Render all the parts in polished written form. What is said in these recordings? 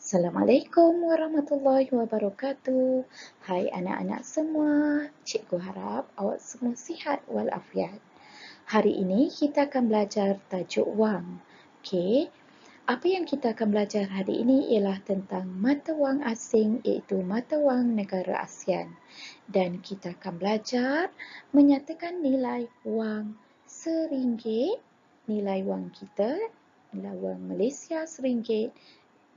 Assalamualaikum warahmatullahi wabarakatuh. Hai anak-anak semua. Cikgu harap awak semua sihat walafiat. Hari ini kita akan belajar tajuk wang. Okey. Apa yang kita akan belajar hari ini ialah tentang mata wang asing iaitu mata wang negara ASEAN. Dan kita akan belajar menyatakan nilai wang RM1, nilai wang kita, nilai wang Malaysia RM1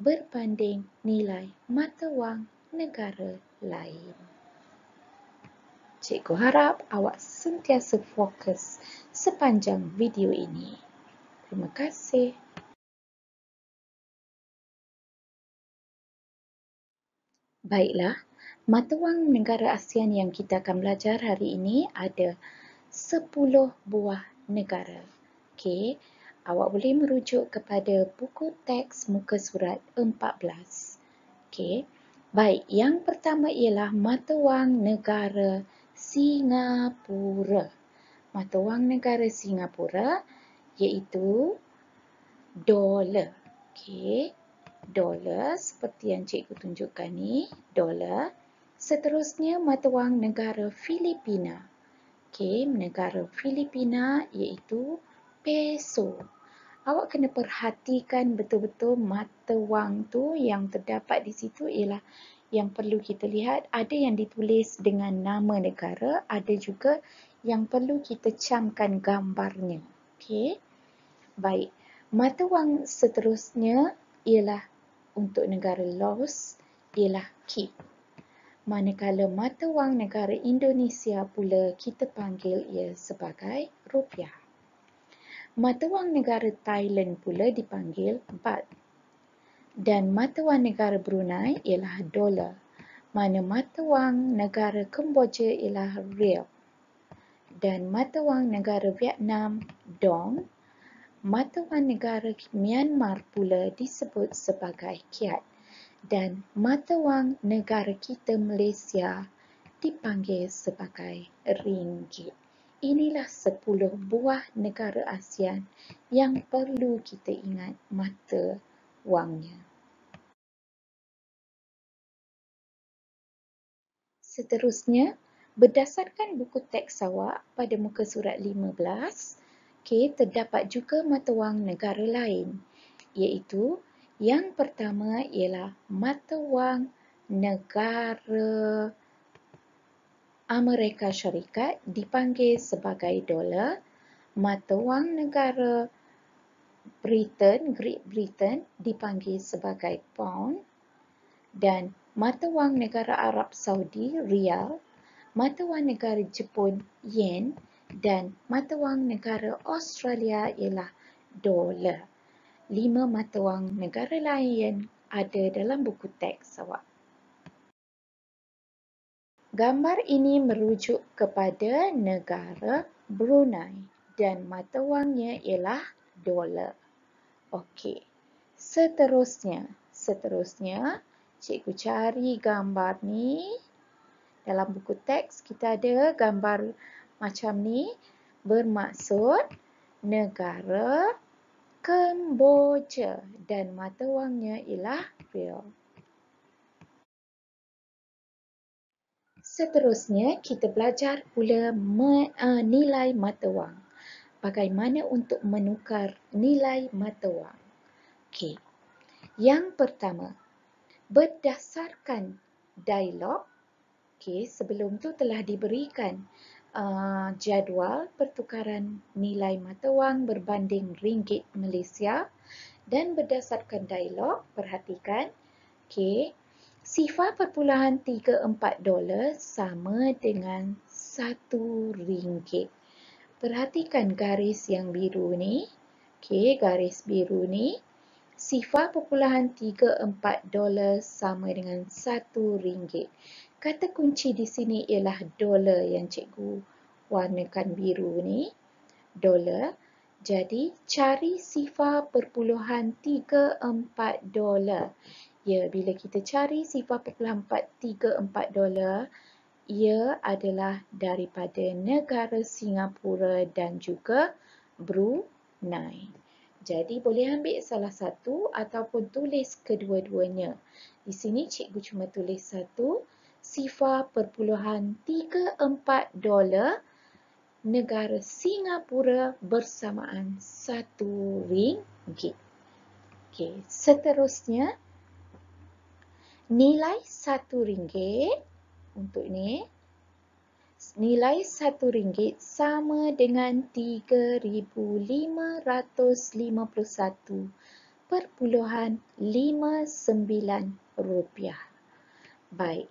berbanding nilai mata wang negara lain. Cikgu harap awak sentiasa fokus sepanjang video ini. Terima kasih. Baiklah, mata wang negara ASEAN yang kita akan belajar hari ini ada 10 buah negara. Okey, awak boleh merujuk kepada buku teks muka surat 14. Okey. Baik, yang pertama ialah mata wang negara Singapura. Mata wang negara Singapura iaitu dolar. Okey. Dolar seperti yang cikgu tunjukkan ni, dolar. Seterusnya mata wang negara Filipina. Okey, negara Filipina iaitu peso. Awak kena perhatikan betul-betul mata wang tu yang terdapat di situ ialah yang perlu kita lihat. Ada yang ditulis dengan nama negara, ada juga yang perlu kita camkan gambarnya. Okey. Baik. Mata wang seterusnya ialah untuk negara Laos ialah kip. Manakala mata wang negara Indonesia pula kita panggil ia sebagai rupiah. Mata wang negara Thailand pula dipanggil baht. Dan mata wang negara Brunei ialah dolar. Mana mata wang negara Kemboja ialah riel. Dan mata wang negara Vietnam dong. Mata wang negara Myanmar pula disebut sebagai kyat. Dan mata wang negara kita Malaysia dipanggil sebagai ringgit. Inilah 10 buah negara ASEAN yang perlu kita ingat mata wangnya. Seterusnya, berdasarkan buku teks awak pada muka surat 15, terdapat juga mata wang negara lain, iaitu yang pertama ialah mata wang negara Amerika Syarikat dipanggil sebagai dolar, mata wang negara Great Britain dipanggil sebagai pound, dan mata wang negara Arab Saudi rial, mata wang negara Jepun yen, dan mata wang negara Australia ialah dolar. 5 mata wang negara lain ada dalam buku teks awak. Gambar ini merujuk kepada negara Brunei dan mata wangnya ialah dolar. Okey. Seterusnya, cikgu cari gambar ni. Dalam buku teks kita ada gambar macam ni, bermaksud negara Kemboja dan mata wangnya ialah riel. Seterusnya, kita belajar pula nilai mata wang. Bagaimana untuk menukar nilai mata wang? Okey. Yang pertama, berdasarkan dialog, sebelum tu telah diberikan jadual pertukaran nilai mata wang berbanding ringgit Malaysia, dan berdasarkan dialog, perhatikan, $0.34 sama dengan RM1. Perhatikan garis yang biru ni. Garis biru ni, $0.34 sama dengan RM1. Kata kunci di sini ialah dolar yang cikgu warnakan biru ni. Dolar. Jadi, cari $0.34. Ya, bila kita cari $0.34, ia adalah daripada negara Singapura dan juga Brunei. Jadi boleh ambil salah satu ataupun tulis kedua-duanya. Di sini cikgu cuma tulis satu, $0.34 negara Singapura bersamaan RM1. Okey, seterusnya nilai RM1 untuk ni. Nilai RM1 sama dengan RM3,551.59. Baik.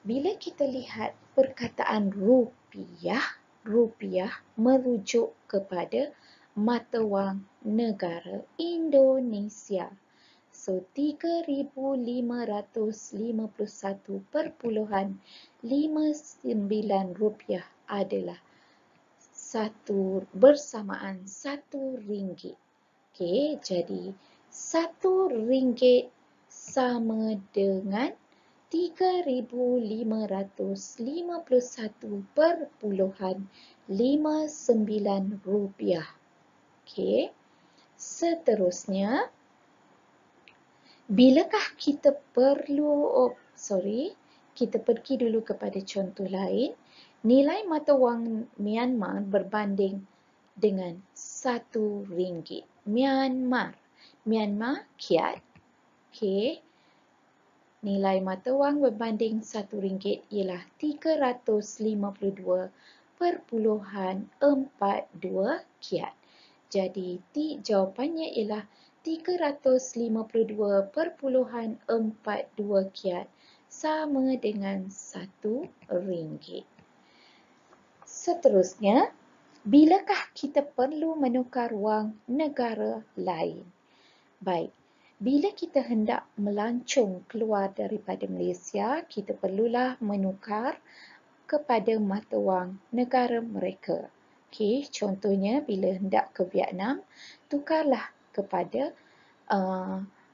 Bila kita lihat perkataan rupiah, rupiah merujuk kepada mata wang negara Indonesia. So, RM3,551.59 adalah bersamaan RM1. Okey, jadi RM1 sama dengan RM3,551.59. Okey. Seterusnya, bilakah kita kita pergi dulu kepada contoh lain. Nilai mata wang Myanmar berbanding dengan RM1. Myanmar kyat. Okey. Nilai mata wang berbanding RM1 ialah 352.42 kyat. Jadi jawapannya ialah 352.42 kyat sama dengan RM1. Seterusnya, bilakah kita perlu menukar wang negara lain? Baik. Bila kita hendak melancong keluar daripada Malaysia, kita perlulah menukar kepada mata wang negara mereka. Okey, contohnya bila hendak ke Vietnam, tukarlah kepada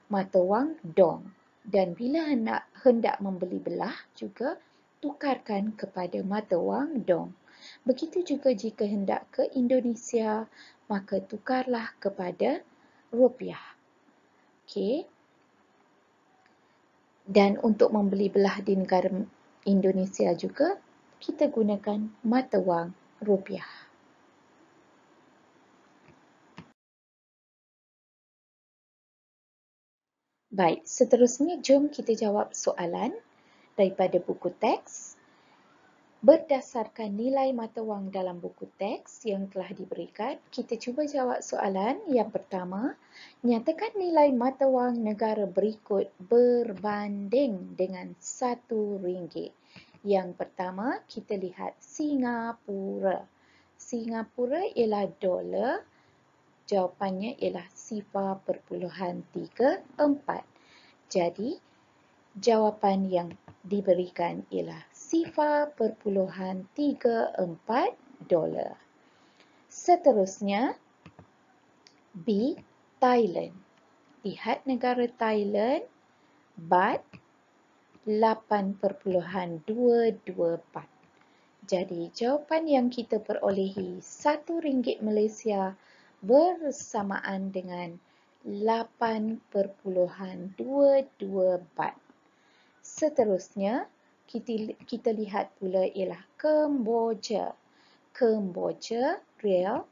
mata wang dong. Dan bila hendak membeli belah juga, tukarkan kepada mata wang dong. Begitu juga jika hendak ke Indonesia, maka tukarlah kepada rupiah. Okey. Dan untuk membeli belah di negara Indonesia juga, kita gunakan mata wang rupiah. Baik, seterusnya jom kita jawab soalan daripada buku teks. Berdasarkan nilai mata wang dalam buku teks yang telah diberikan, kita cuba jawab soalan yang pertama. Nyatakan nilai mata wang negara berikut berbanding dengan RM1. Yang pertama, kita lihat Singapura. Singapura ialah dolar. Jawapannya ialah 0.34. Jadi, jawapan yang diberikan ialah $0.34. Seterusnya, B. Thailand. Lihat negara Thailand, baht 8.224. Jadi, jawapan yang kita perolehi RM1 Malaysia bersamaan dengan 8.22 baht. Seterusnya, kita lihat pula ialah Kemboja. Kemboja, rial.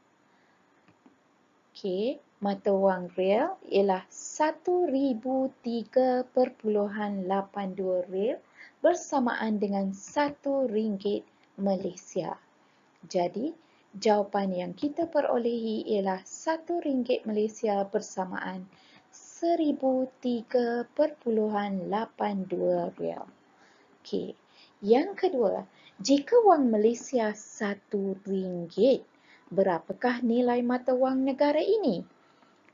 Okey, mata wang rial ialah 1,003.82 rial bersamaan dengan RM1 Malaysia. Jadi, jawapan yang kita perolehi ialah RM1 Malaysia bersamaan 1,003.82 rial. Okey, yang kedua, jika wang Malaysia RM1, berapakah nilai mata wang negara ini?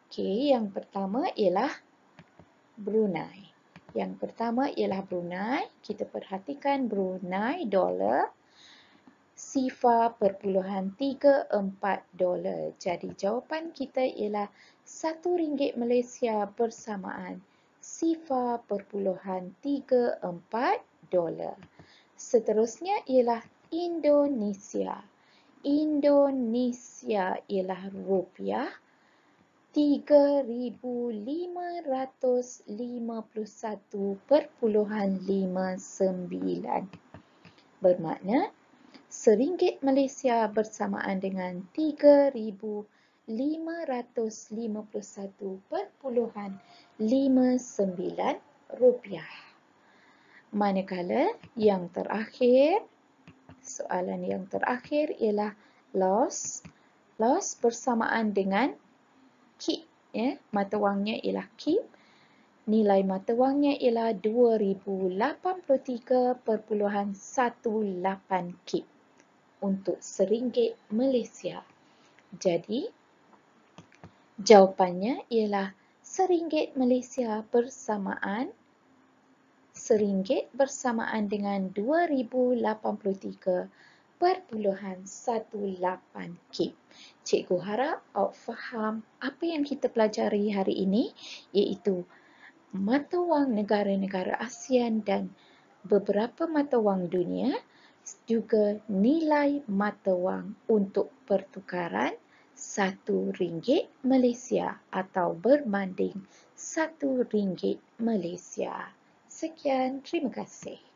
Okey, yang pertama ialah Brunei. Kita perhatikan Brunei dolar $0.34. Jadi jawapan kita ialah RM1 Malaysia bersamaan $0.34. Seterusnya ialah Indonesia. Indonesia ialah rupiah. 3,551.59. Bermakna RM1 Malaysia bersamaan dengan 3,551.59 rupiah. Manakala yang terakhir, soalan yang terakhir ialah loss. Loss bersamaan dengan KIP. Mata wangnya ialah KIP. Nilai mata wangnya ialah 2083.18 KIP untuk RM1 Malaysia. Jadi, jawapannya ialah RM1 Malaysia bersamaan dengan 2083.18 KIP. Cikgu harap awak faham apa yang kita pelajari hari ini, iaitu mata wang negara-negara ASEAN dan beberapa mata wang dunia, juga nilai mata wang untuk pertukaran RM1 Malaysia atau berbanding RM1 Malaysia. Sekian, terima kasih.